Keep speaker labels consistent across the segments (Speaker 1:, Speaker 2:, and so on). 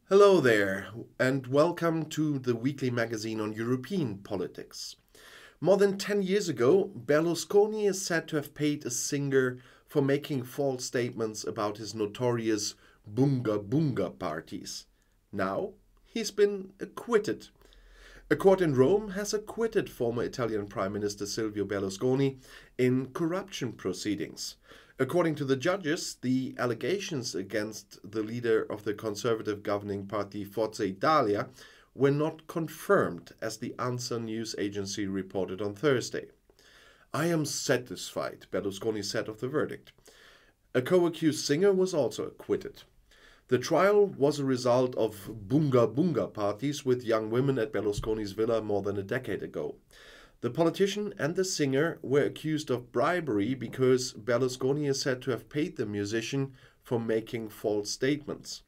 Speaker 1: Hello there, and welcome to the weekly magazine on European politics. More than 10 years ago, Berlusconi is said to have paid a singer for making false statements about his notorious Bunga Bunga parties. Now, he's been acquitted. A court in Rome has acquitted former Italian Prime Minister Silvio Berlusconi in corruption proceedings. According to the judges, the allegations against the leader of the conservative governing party Forza Italia were not confirmed, as the ANSA news agency reported on Thursday. "I am satisfied," Berlusconi said of the verdict. A co-accused singer was also acquitted. The trial was a result of Bunga Bunga parties with young women at Berlusconi's villa more than a decade ago. The politician and the singer were accused of bribery because Berlusconi is said to have paid the musician for making false statements.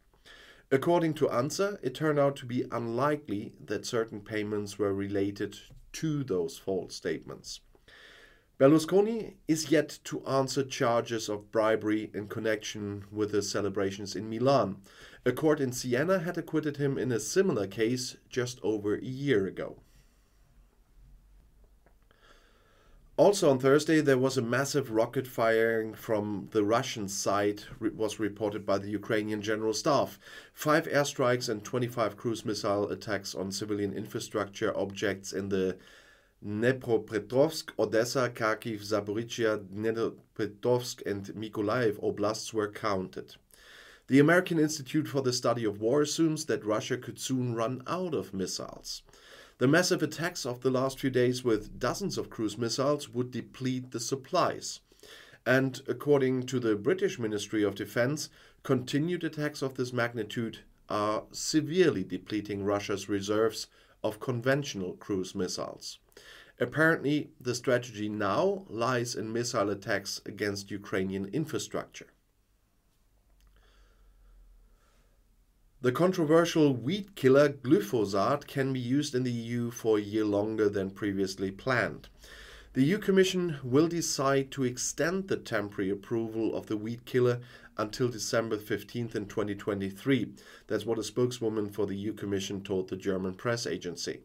Speaker 1: According to ANSA, it turned out to be unlikely that certain payments were related to those false statements. Berlusconi is yet to answer charges of bribery in connection with the celebrations in Milan. A court in Siena had acquitted him in a similar case just over a year ago. Also on Thursday, there was a massive rocket firing from the Russian side, was reported by the Ukrainian General Staff. 5 airstrikes and 25 cruise missile attacks on civilian infrastructure objects in the Dnepropetrovsk, Odessa, Kharkiv, Zaporizhia, Dnepropetrovsk and Mykolaiv oblasts were counted. The American Institute for the Study of War assumes that Russia could soon run out of missiles. The massive attacks of the last few days with dozens of cruise missiles would deplete the supplies. And according to the British Ministry of Defense, continued attacks of this magnitude are severely depleting Russia's reserves of conventional cruise missiles. Apparently, the strategy now lies in missile attacks against Ukrainian infrastructure. The controversial weed killer glyphosate can be used in the EU for a year longer than previously planned. The EU Commission will decide to extend the temporary approval of the weed killer until December 15th in 2023. That's what a spokeswoman for the EU Commission told the German press agency.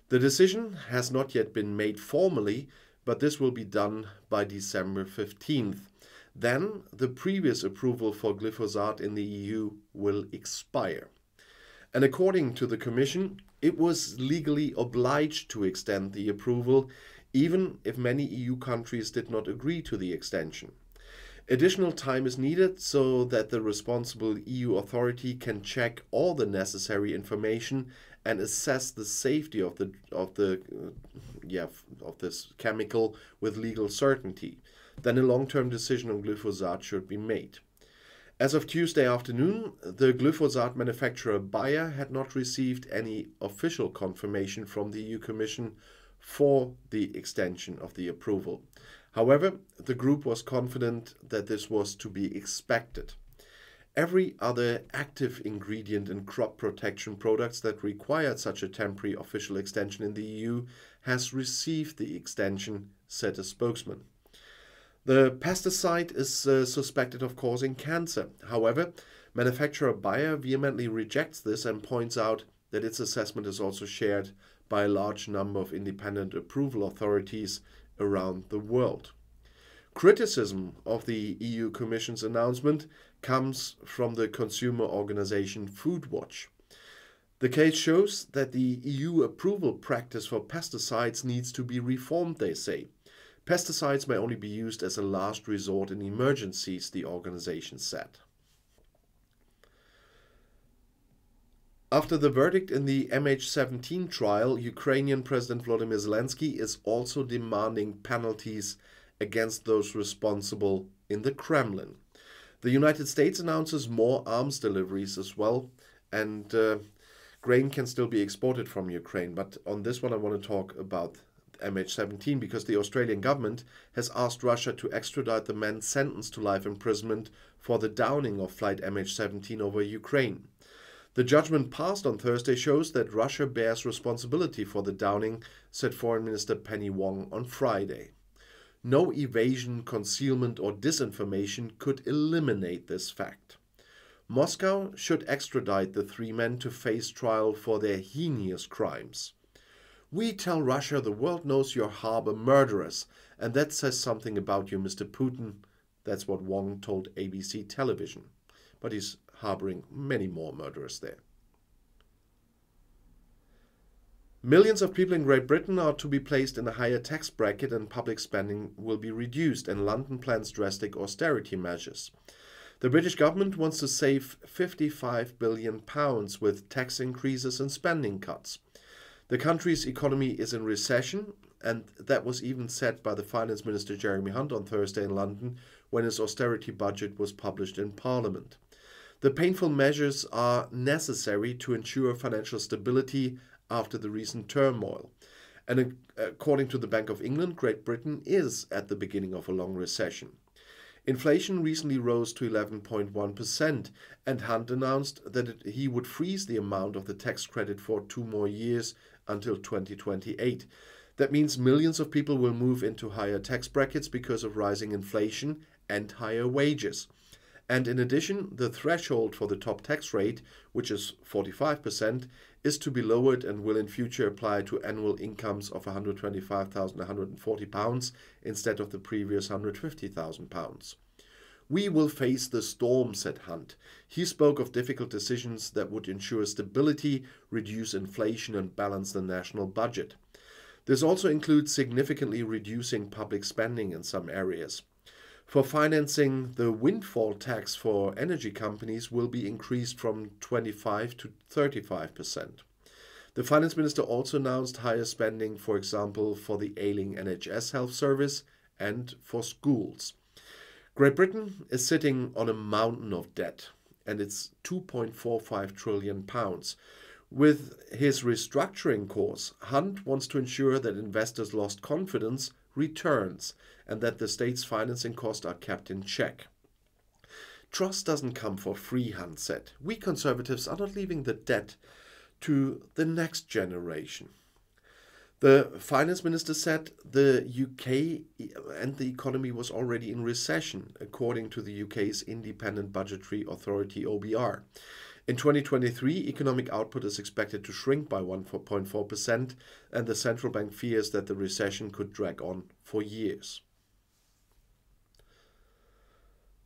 Speaker 1: The decision has not yet been made formally, but this will be done by December 15th. Then the previous approval for glyphosate in the EU will expire. And according to the Commission, it was legally obliged to extend the approval, even if many EU countries did not agree to the extension. Additional time is needed so that the responsible EU authority can check all the necessary information and assess the safety of this chemical with legal certainty. Then a long-term decision on glyphosate should be made. As of Tuesday afternoon, the glyphosate manufacturer Bayer had not received any official confirmation from the EU Commission for the extension of the approval. However, the group was confident that this was to be expected. Every other active ingredient in crop protection products that required such a temporary official extension in the EU has received the extension, said a spokesman. The pesticide is suspected of causing cancer. However, manufacturer Bayer vehemently rejects this and points out that its assessment is also shared by a large number of independent approval authorities around the world. Criticism of the EU Commission's announcement comes from the consumer organization Foodwatch. The case shows that the EU approval practice for pesticides needs to be reformed, they say. Pesticides may only be used as a last resort in emergencies, the organization said. After the verdict in the MH17 trial, Ukrainian President Volodymyr Zelensky is also demanding penalties against those responsible in the Kremlin. The United States announces more arms deliveries as well, and grain can still be exported from Ukraine. But on this one, I want to talk about MH17 because the Australian government has asked Russia to extradite the men sentenced to life imprisonment for the downing of flight MH17 over Ukraine. The judgment passed on Thursday shows that Russia bears responsibility for the downing, said Foreign Minister Penny Wong on Friday. No evasion, concealment or disinformation could eliminate this fact. Moscow should extradite the three men to face trial for their heinous crimes. We tell Russia the world knows you harbor murderers, and that says something about you, Mr. Putin. That's what Wong told ABC television. But he's harboring many more murderers there. Millions of people in Great Britain are to be placed in a higher tax bracket and public spending will be reduced, and London plans drastic austerity measures. The British government wants to save £55 billion with tax increases and spending cuts. The country's economy is in recession, and that was even said by the Finance Minister Jeremy Hunt on Thursday in London when his austerity budget was published in Parliament. The painful measures are necessary to ensure financial stability after the recent turmoil. And according to the Bank of England, Great Britain is at the beginning of a long recession. Inflation recently rose to 11.1%, and Hunt announced that he would freeze the amount of the tax credit for 2 more years until 2028. That means millions of people will move into higher tax brackets because of rising inflation and higher wages. And in addition, the threshold for the top tax rate, which is 45%, is to be lowered and will in future apply to annual incomes of £125,140 instead of the previous £150,000. We will face the storm, said Hunt. He spoke of difficult decisions that would ensure stability, reduce inflation and balance the national budget. This also includes significantly reducing public spending in some areas. For financing, the windfall tax for energy companies will be increased from 25 to 35%. The finance minister also announced higher spending, for example, for the ailing NHS health service and for schools. Great Britain is sitting on a mountain of debt, and it's £2.45 trillion. With his restructuring course, Hunt wants to ensure that investors lost confidence returns and that the state's financing costs are kept in check. Trust doesn't come for free, Hunt said. We Conservatives are not leaving the debt to the next generation. The finance minister said the UK and the economy was already in recession, according to the UK's Independent Budgetary Authority, OBR. In 2023, economic output is expected to shrink by 1.4%, and the central bank fears that the recession could drag on for years.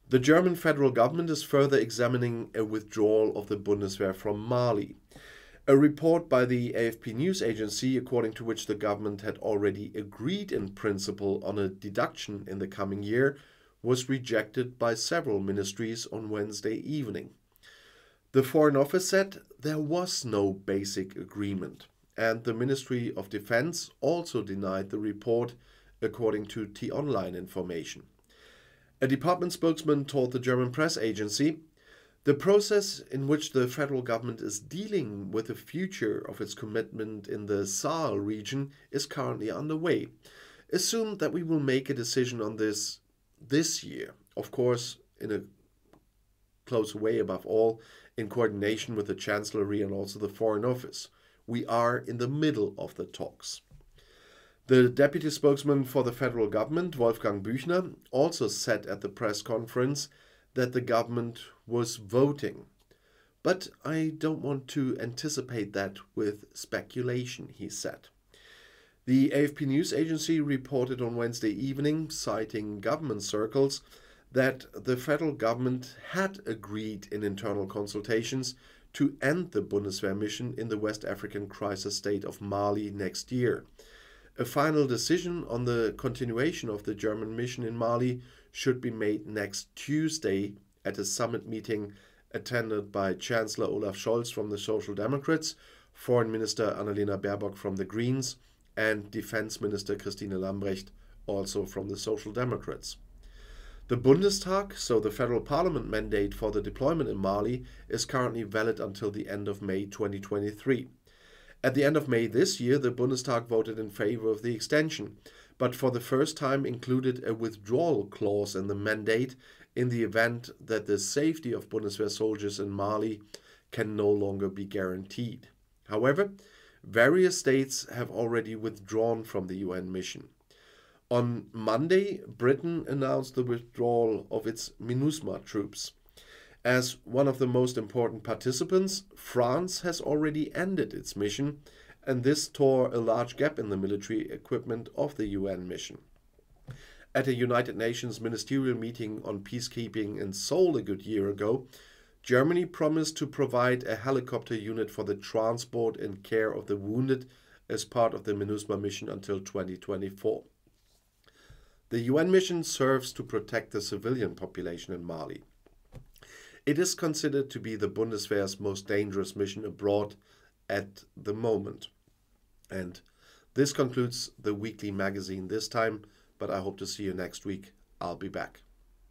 Speaker 1: The German federal government is further examining a withdrawal of the Bundeswehr from Mali. A report by the AFP news agency, according to which the government had already agreed in principle on a deduction in the coming year, was rejected by several ministries on Wednesday evening. The Foreign Office said there was no basic agreement, and the Ministry of Defense also denied the report, according to T-Online information. A department spokesman told the German press agency, "The process in which the federal government is dealing with the future of its commitment in the Sahel region is currently underway. Assume that we will make a decision on this year, of course, in a close way above all, in coordination with the Chancellery and also the Foreign Office. We are in the middle of the talks." The deputy spokesman for the federal government, Wolfgang Büchner, also said at the press conference that the government was voting. "But I don't want to anticipate that with speculation," he said. The AFP news agency reported on Wednesday evening, citing government circles, that the federal government had agreed in internal consultations to end the Bundeswehr mission in the West African crisis state of Mali next year. A final decision on the continuation of the German mission in Mali should be made next Tuesday at a summit meeting attended by Chancellor Olaf Scholz from the Social Democrats, Foreign Minister Annalena Baerbock from the Greens, and Defense Minister Christine Lambrecht, also from the Social Democrats. The Bundestag, so the federal parliament mandate for the deployment in Mali, is currently valid until the end of May 2023. At the end of May this year, the Bundestag voted in favor of the extension, but for the first time included a withdrawal clause in the mandate in the event that the safety of Bundeswehr soldiers in Mali can no longer be guaranteed. However, various states have already withdrawn from the UN mission. On Monday, Britain announced the withdrawal of its MINUSMA troops. As one of the most important participants, France has already ended its mission, and this tore a large gap in the military equipment of the UN mission. At a United Nations ministerial meeting on peacekeeping in Seoul a good year ago, Germany promised to provide a helicopter unit for the transport and care of the wounded as part of the MINUSMA mission until 2024. The UN mission serves to protect the civilian population in Mali. It is considered to be the Bundeswehr's most dangerous mission abroad at the moment. And this concludes the weekly magazine this time, but I hope to see you next week. I'll be back.